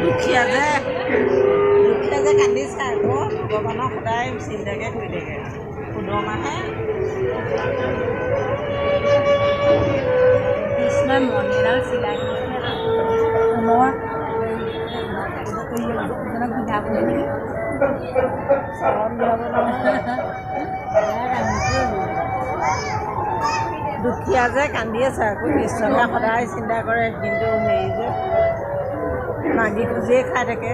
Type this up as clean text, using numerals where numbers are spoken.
দুখীয়া যে কান্দিছে আকৌ ভগৱানক সদায় চিন্তাকৈ কৰি থাকে 15 মাহে কৃষ্ণই মণিডাল চিলাই সোণৰ পিঠা পুলি দুখীয়া যে কান্দি আছে আকৌ কৃষ্ণকে সদায় চিন্তা কৰে কিন্তু হেৰি যে মাগি খুজিয়ে খাই থাকে